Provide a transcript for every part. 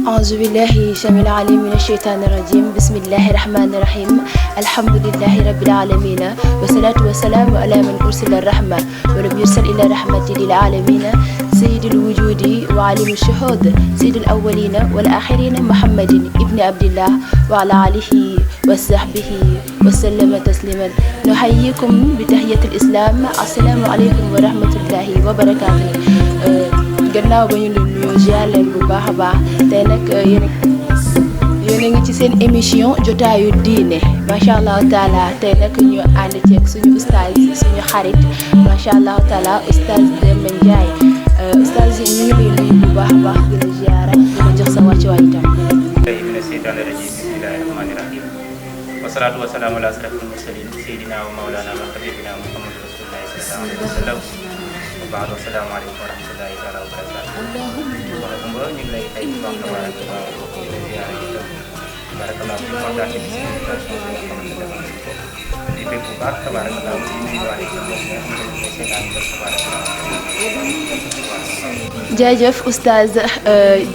أعوذ بالله السميع العليم من الشيطان الرجيم بسم الله الرحمن الرحيم الحمد لله رب العالمين والصلاة والسلام على من أرسل الرحمة ولم يرسل إلا رحمة للعالمين سيد الوجود وعليم الشهود سيد الأولين والآخرين محمد ابن عبد الله وعلى آله وصحبه وسلم تسليما نحييكم بتحية الإسلام السلام عليكم ورحمة الله وبركاته gannaaw ba ñu leen nuyoo ziar leen bu baax a baax tey nag yéen a ngi ci seen émission jotaayu diine macha allah taala tey nag ñu ànd ceeg suñu ustaaz suñu xarit macha allah taala ustaaz Demba Ndiaye ustaaz ñu ngi lay nuyu bu baax a baax di la ziar di la jox sa wàccuwaay itam. mina seytaani rajiim bismillaahi rahmaani rahiim wasalaatu wasalaamu ala asrafil mursaliin seydina wa mawlaana wa habibina muhammad rasuulullaahi sallallaahu alayhi wa sallam baad asalaamaaleykum wa rahmatullahi taala wa barakaatu wala kumba ñu ngi lay tey wax tabarakallah di la ziyaare itam barakallah ci kontaan ci invitation bi nga xamante ne ko di bëgg bu baax tabarakallah di nuyuwaale itam moom nga xamante ne mooy seetaan bi tabarakallah jaajëf oustaz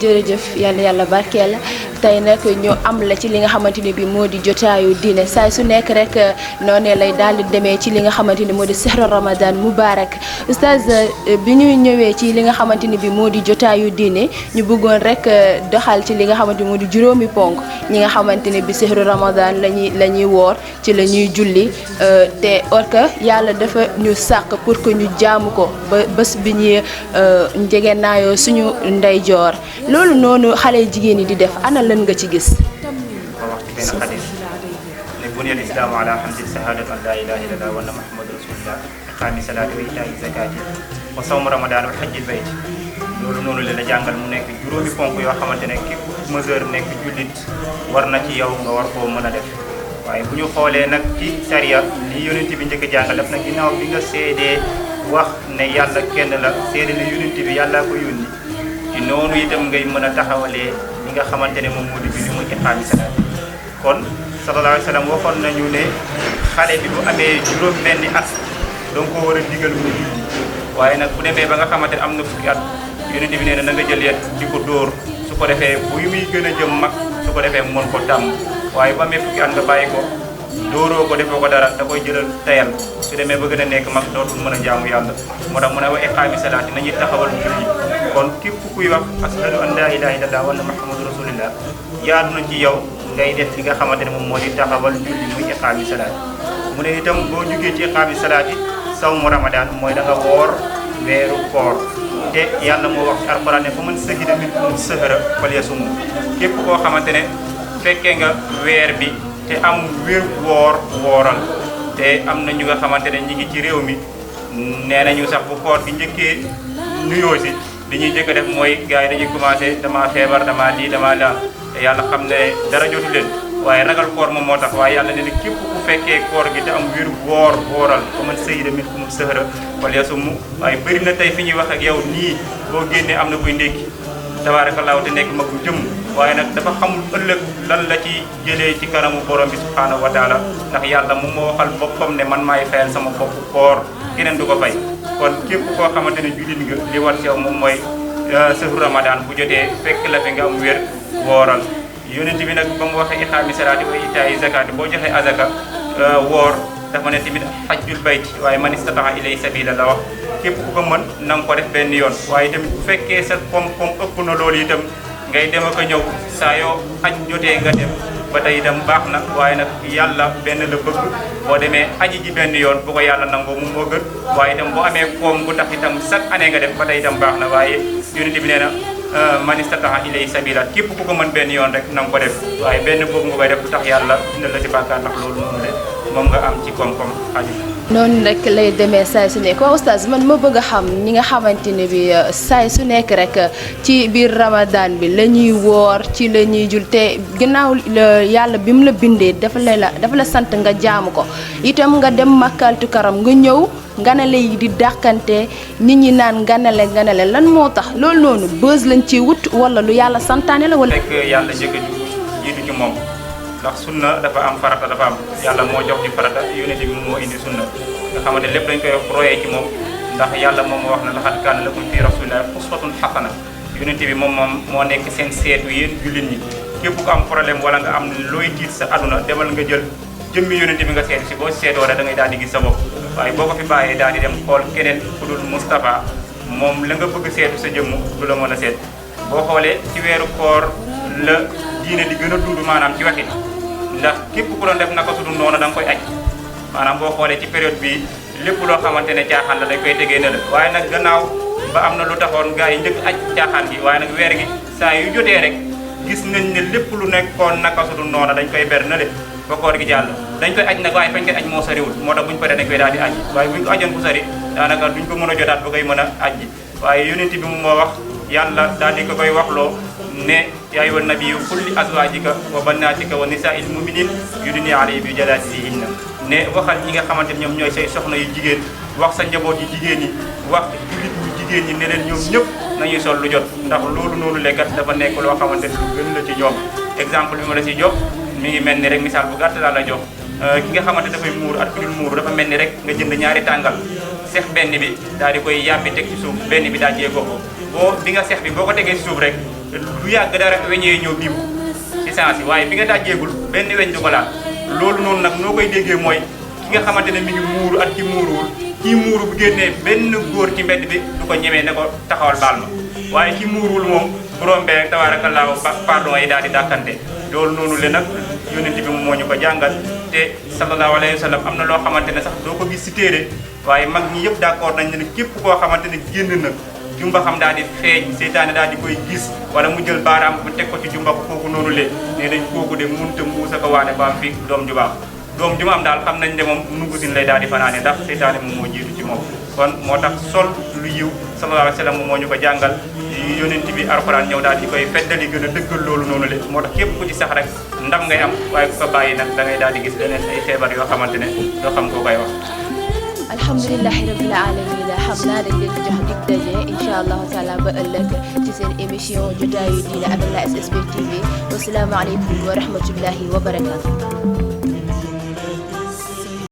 jërëjëf yàlla barkeel tey nag ñu am la ci li nga xamante ni bi moo di jotaayu diine saa su nekk rek noonee lay daal di demee ci li nga xamante ni moo di sehru ramadan mubarak oustaz bi ñuy ñëwee ci li nga xamante ni bi moo di jotaayu diine ñu bëggoon rek doxal ci li nga xamante ni moo di juróomi ponk ñi nga xamante ni bi sehru ramadan la ñuy woor ci la ñuy julli te or que yàlla dafa ñu sàq pour que ñu jaamu ko ba bés bi ñuy njegeenaayoo suñu ndeyjoor loolu noonu xale jigéen yi di def ana lan nga ci gis. ma wax ci benn xadis ne buniyal islaamu ala hamdi shahadati an laa ilaaha illallah wa anna muhammadu rasulullah iqaami salaati wa itaa'i zakaati wa sawmu ramadan wa hajjil bayt loolu noonu la jàngal mu nekk juróomi ponk yoo xamante ne képp mesure nekk jullit war na ci yow nga war koo mën a def waaye bu ñu xoolee nag ci sariya li yonent bi njëkk a jàngal def nag ginnaaw bi nga seedee wax ne yàlla kenn la seede ne yonent bi yàllaa ko yónni ci noonu itam ngay mën a taxawalee li nga xamante ne moom moo di julli muy iqaami salaat kon sallallahu alayhi wa sallam waxoon nañu ne xale bi bu amee juróom benni at donc ko war a digal mu julli waaye nag bu demee ba nga xamante ne am na fukki at yonent bi nee na nga jël yet di ko dóor su ko defee bu muy gën a jëm mag su ko defee mën ko tàmm waaye bu amee fukki at nga bàyyi ko dóoroo ko defoo ko dara da koy jëlal tayal su demee ba gën a nekk mag dootul mën a jaamu yàlla moo tax mu ne wa iqaami salaati nañuy taxawal julli kon képp kuy wax ashhadu an laa ilaaha illallah wa anna muhammadu rasulullah yaatu na ci yow ngay def li nga xamante ne moom moo di taxawal julli muy iqaami salaati mu ne itam boo jugee ci iqaami salaati sawmu ramadan mooy da nga woor weeru koor te yàlla moo wax ci alquran ne fa man shahida minkum shahra falyasumhu képp koo xamante ne fekkee nga weer bi te am wér wooral te am na ñu nga xamante ne ñi ngi ci réew mi nee nañu sax bu koor gi njëkkee nuyoo si li ñuy njëkk a def mooy gars yi dañuy commencé dama feebar dama lii dama laa te yàlla xam ne dara jotu leen waaye ragal koor moom moo tax waaye yàlla ne ne képp ku fekkee koor gi te am wér wooral fa man shahida minkum shahra falyasumhu waaye bëri na tey fi ñuy wax ak yow nii boo génnee am na koy ndékki tabaarakallaahu te nekk magum jëm waaye nag dafa xamul ëllëg lan la ci jëlee ci kanamu borom bi subhaanahu wa taala ndax yàlla moom moo waxal boppam ne man maay fayal sama bopp koor keneen du ko fay kon képp koo xamante ne jullit nga li war ci yow moom mooy sehru ramadan bu jotee fekk la fi nga am wér wooral yonent bi nag ba mu waxee iqaami salaati wa itaa'i zakaati boo joxee azaka woor dafa ne tamit hajjul bayti waaye man istata'a ilayhi sabila la wax képp ku ko mën na nga ko def benn yoon waaye tamit bu fekkee sa koom-koom ëpp na loolu itam ngay dem ak a ñëw saa yoo aj jotee nga dem ba tey itam baax na waaye nag yàlla benn la bëgg boo demee aji ji benn yoon bu ko yàlla nangoo moom moo gën waaye itam boo amee koom bu tax itam chaque année nga def ba tey itam baax na waaye yonent bi nee na man istata'a ilayhi sabila képp ku ko mën benn yoon rek na nga ko def waaye benn boobu nga koy def lu tax yàlla dina la ci bàkkaar ndax loolu noonu le moom nga am ci koom-koom xaalis noonu rek lay demee saay su nekk waaw oustaz man ma bëgg a xam ñi nga xamante ne bi saay su nekk rek ci biir ramadan bi la ñuy woor ci la ñuy jul te gannaaw yàlla bi mu la bindee dafa la sant nga jaamu ko itam nga dem makkaltu karam nga ñëw nganale yi di dàqante nit ñi naan nganale lan moo tax loolu noonu bës lañ ci wut wala lu yàlla santaane la wala. fekk yàlla njëkk a jiitu ci moom ndax sunna dafa am farata dafa am yàlla moo jox ci farata yonent bi moo indi sunna nga xamante lépp dañ koy royee ci moom ndax yàlla moom moo wax na laqad kaana lakum fii rasuulillaahi uswatun hasana yonent bi moom moo nekk seen seetu yéen jullit ñi képp ku am problème wala nga am looy tiit sa aduna demal nga jël jëmmi yonent bi nga seetu si boo seetoo da ngay daal di gis sa bopp waaye boo ko fi bàyyee daal di dem xool keneen ku dul Moustapha moom la nga bëgg seetu sa jëmm du la mën a seet boo xoolee ci weeru koor la diine di gën a dund maanaam ci waxin ndax képp ku doon def naka su dul noonu da nga koy aj maanaam boo xoolee ci période bi lépp loo xamante ne caaxaan la dañ koy tegee na la waaye nag gannaaw ba am na lu taxoon gars yi njëkk aj caaxaan gi waaye nag weer gi saa yu jotee rek gis nañ ne lépp lu nekkoon naka su dul noonu dañ koy ber na le ba koor gi jàll dañ koy aj nag waaye fañ koy aj moo sariwul moo tax buñu paree dañ koy daal di aj waaye buñ ko ajoon bu sari daanaka duñ ko mën a jotaat ba koy mën a aj ji waaye yonent bi moo wax yàlla daal di ko koy waxloo ne yaa ayyuhan nabiyyu qul li azwaajika wa banaatika wa nisaa'il mu'miniina yudniina alayhinna min jalaabiibihinna ne waxal ñi nga xamante ne ñoom ñooy say soxna yu jigéen wax sa njaboot yu jigéen ñi wax jullit yu jigéen ñi ne leen ñoom ñëpp nañuy sol lu jot ndax loolu noonu lekkat dafa nekk loo xamante ne lu gën la ci ñoom exemple bi ma la si jox mi ngi mel ni rek misaal bu gàtt laa la jox ki nga xamante dafay muur ak ku dul muur dafa mel ni rek nga jënd ñaari tàngal seex benn bi daal di koy yàbbi teg ci suuf benn bi daal jee ko boo bi nga seex bi boo ko tegee ci suuf rek lu yàgg dara weñee ñëw biibu ci sens yi waaye bi nga dajjeegul benn weñ du ko laal loolu noonu nag noo koy déggee mooy ki nga xamante ne mi ngi muuru ak ki muuruwul kii muuru bu génnee benn góor ci mbedd bi du ko ñemee ne ko taxawal baal ma waaye ki muuruwul moom bu rombee rek tabaarakallaahu pardon yi daal di dàkkante loolu noonu le nag yonent bi moo ñu ko jàngal te sallallahu alayhi wa sallam am na loo xamante ne sax doo ko gis si téere waaye mag ñi yëpp d'accord nañ ne képp koo xamante ne génn na jumba xam daal di feeñ seytaane daal di koy gis wala mu jël baaraam bu teg ko ci jumba ko kooku noonu le ne dañ kooku de munta mbuusa ko waane ba am fi doom ju baax doom ju ma am daal xam nañ ne moom nungusin lay daal di fanaane ndax seytaane moom moo jiitu ci moom kon moo tax sol lu yiw sallallahu alayhi wa sallam moo ñu ko jàngal yonent bi alxuraan ñëw daal di koy feddali gën a dëggal loolu noonu le moo tax képp ku ci sax rek ndam ngay am waaye ku ko bàyyi nag da ngay daal di gis leneen ay feebar yoo xamante ne doo xam koo koy wax alhamdulilahi rabbil alamina xam naa dañ leen di jox dig daje incha allahu taala ba ëllëg ci seen émission jotaayu diine avec la SSB TV wasalaamualeykum wa rahmatullahi wa barakatu